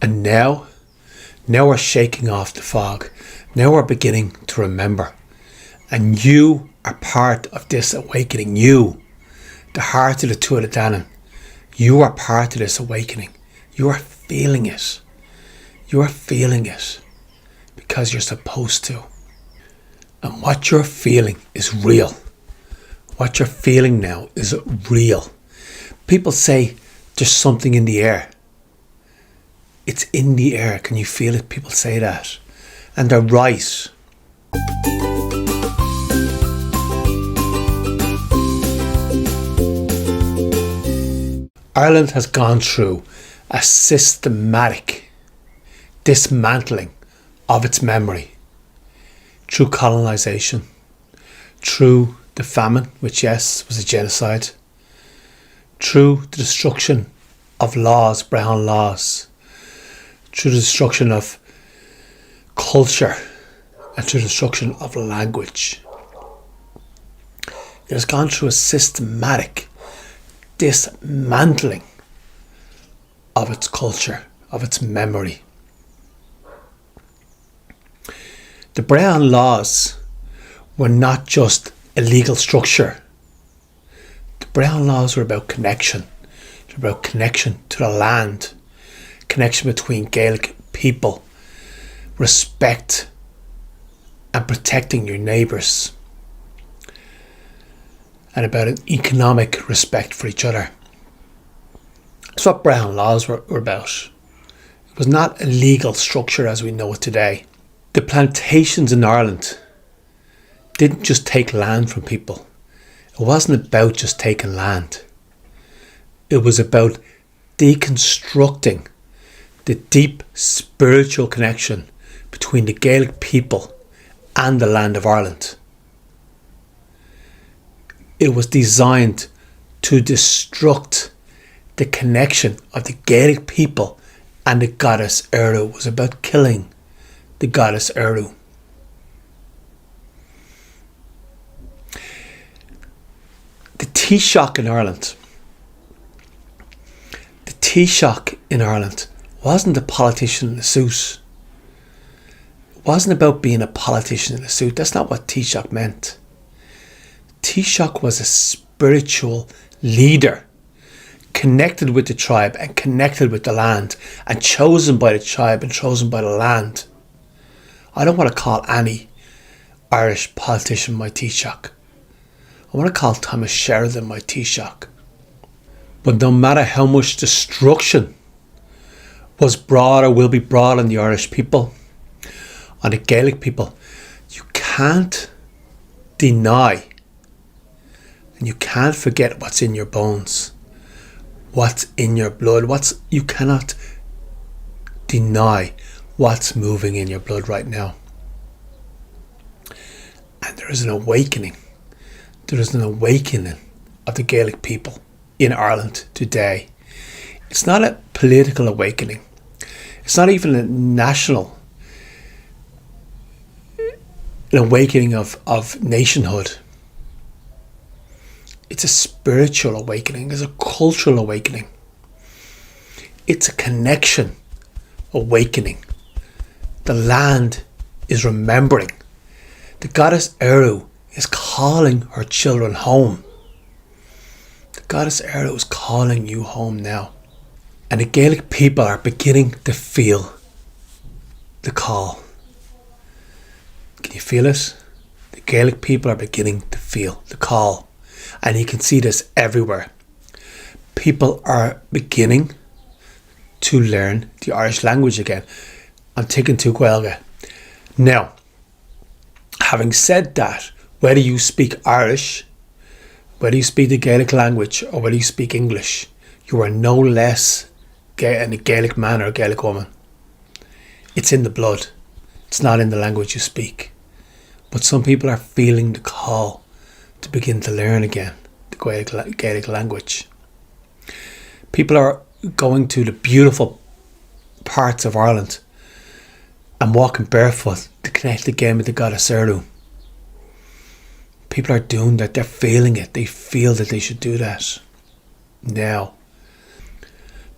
And now we're shaking off the fog. Now we're beginning to remember. And you are part of this awakening. You, the heart of the Tuatha Dé Danann, you are part of this awakening. You are feeling it. You are feeling it because you're supposed to. And what you're feeling is real. What you're feeling now is real. People say there's something in the air. It's in the air. Can you feel it? People say that. And they're right. Ireland has gone through a systematic dismantling of its memory through colonisation, through the famine, which yes, was a genocide, through the destruction of laws, Brehon laws, through the destruction of culture and through the destruction of language. It has gone through a systematic dismantling of its culture, of its memory. The Brehon laws were not just a legal structure. The Brehon laws were about connection. They were about connection to the land, connection between Gaelic people, respect and protecting your neighbours, and about an economic respect for each other. That's what Brehon laws were about. It was not a legal structure as we know it today. The plantations in Ireland didn't just take land from people. It wasn't about just taking land. It was about deconstructing the deep spiritual connection between the Gaelic people and the land of Ireland. It was designed to destruct the connection of the Gaelic people and the goddess Ériu. It was about killing the goddess Ériu. The Taoiseach in Ireland wasn't a politician in a suit. It wasn't about being a politician in a suit. That's not what Taoiseach meant. Taoiseach was a spiritual leader, connected with the tribe and connected with the land, and chosen by the tribe and chosen by the land. I don't want to call any Irish politician my Taoiseach. I want to call Thomas Sheridan my Taoiseach. But no matter how much destruction was brought or will be brought on the Irish people, on the Gaelic people, you can't deny and you can't forget what's in your bones, what's in your blood. You cannot deny what's moving in your blood right now. And there is an awakening. There is an awakening of the Gaelic people in Ireland today. It's not a political awakening. It's not even a national an awakening of nationhood. It's a spiritual awakening. It's a cultural awakening. It's a connection awakening. The land is remembering. The goddess Ériu is calling her children home. The goddess Ériu is calling you home now. And the Gaelic people are beginning to feel the call. Can you feel it? The Gaelic people are beginning to feel the call. And you can see this everywhere. People are beginning to learn the Irish language again. I'm taking to Gaeilge. Now, having said that, whether you speak Irish, whether you speak the Gaelic language, or whether you speak English, you are no less a Gaelic man or a Gaelic woman. It's in the blood. It's not in the language you speak. But some people are feeling the call to begin to learn again the Gaelic language. People are going to the beautiful parts of Ireland and walking barefoot to connect again with the goddess Ériu. People are doing that. They're feeling it. They feel that they should do that now.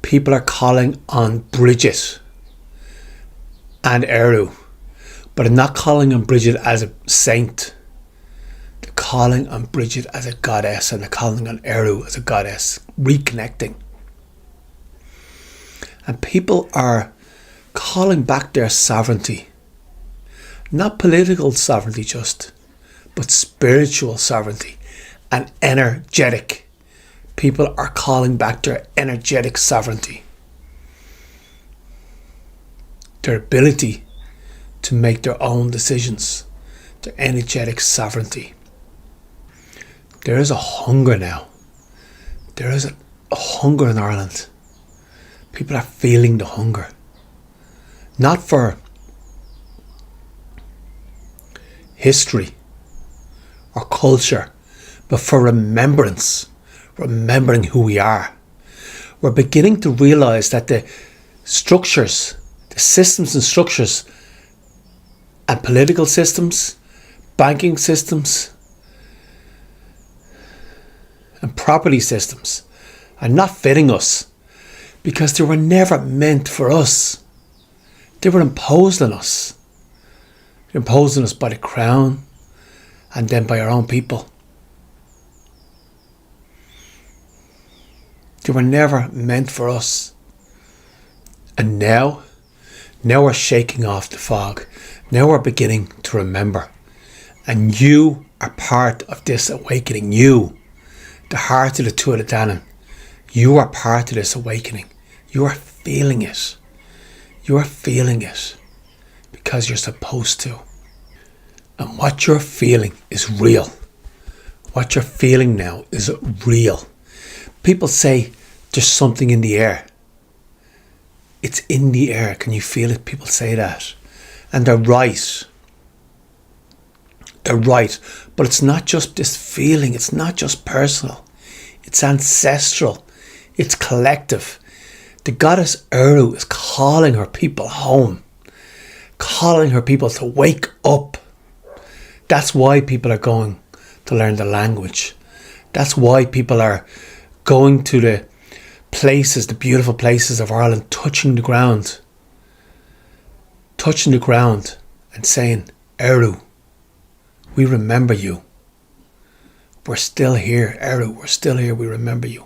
People are calling on Bridget and Ériu, but they're not calling on Bridget as a saint. They're calling on Bridget as a goddess, and they're calling on Ériu as a goddess, reconnecting. And people are calling back their sovereignty. Not political sovereignty just, but spiritual sovereignty and energetic. People are calling back their energetic sovereignty. Their ability to make their own decisions. Their energetic sovereignty. There is a hunger now. There is a hunger in Ireland. People are feeling the hunger. Not for history or culture, but for remembrance. Remembering who we are. We're beginning to realise that the structures, the systems and structures and political systems, banking systems and property systems are not fitting us because they were never meant for us. They were imposed on us. Imposed on us by the crown and then by our own people. They were never meant for us. And now we're shaking off the fog. Now we're beginning to remember. And you are part of this awakening. You, the heart of the Tuatha Dé Danann, you are part of this awakening. You are feeling it. You are feeling it because you're supposed to. And what you're feeling is real. What you're feeling now is real. People say there's something in the air. It's in the air. Can you feel it? People say that. And they're right. They're right. But it's not just this feeling. It's not just personal. It's ancestral. It's collective. The goddess Ériu is calling her people home. Calling her people to wake up. That's why people are going to learn the language. That's why people are going to the places, the beautiful places of Ireland, touching the ground and saying, Ériu, we remember you. We're still here, Ériu, we're still here, we remember you.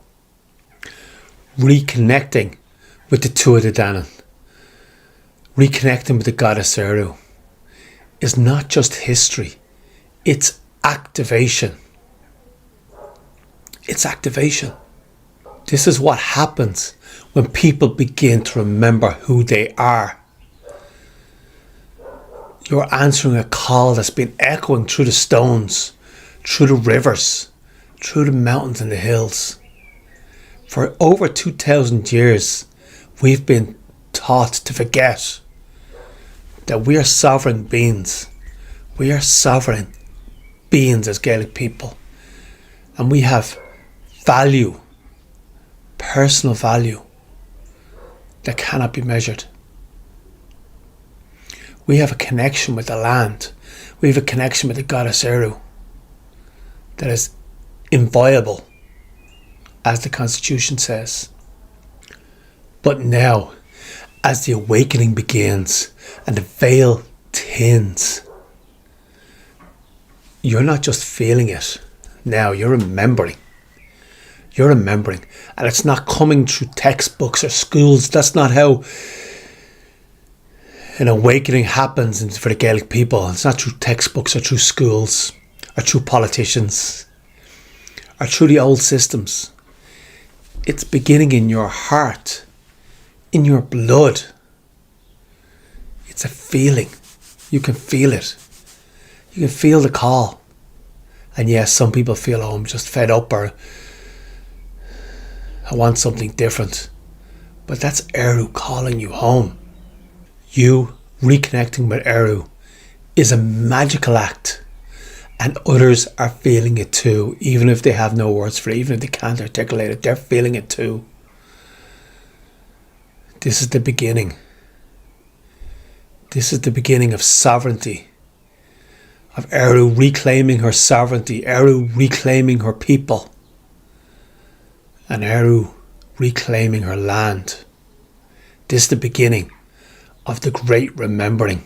Reconnecting with the Tuatha Dé Danann, reconnecting with the goddess Ériu is not just history, it's activation. It's activation. This is what happens when people begin to remember who they are. You're answering a call that's been echoing through the stones, through the rivers, through the mountains and the hills. For over 2,000 years, we've been taught to forget that we are sovereign beings. We are sovereign beings as Gaelic people. And we have value, personal value, that cannot be measured. We have a connection with the land. We have a connection with the goddess Ériu that is inviolable, as the Constitution says. But now, as the awakening begins and the veil thins, you're not just feeling it. Now you're remembering. You're remembering. And it's not coming through textbooks or schools. That's not how an awakening happens for the Gaelic people. It's not through textbooks or through schools or through politicians or through the old systems. It's beginning in your heart, in your blood. It's a feeling. You can feel it. You can feel the call. And yes, some people feel, I'm just fed up, or I want something different. But that's Ériu calling you home. You reconnecting with Ériu is a magical act. And others are feeling it too, even if they have no words for it, even if they can't articulate it, they're feeling it too. This is the beginning. This is the beginning of sovereignty. Of Ériu reclaiming her sovereignty, Ériu reclaiming her people, and Ériu reclaiming her land. This is the beginning of the great remembering.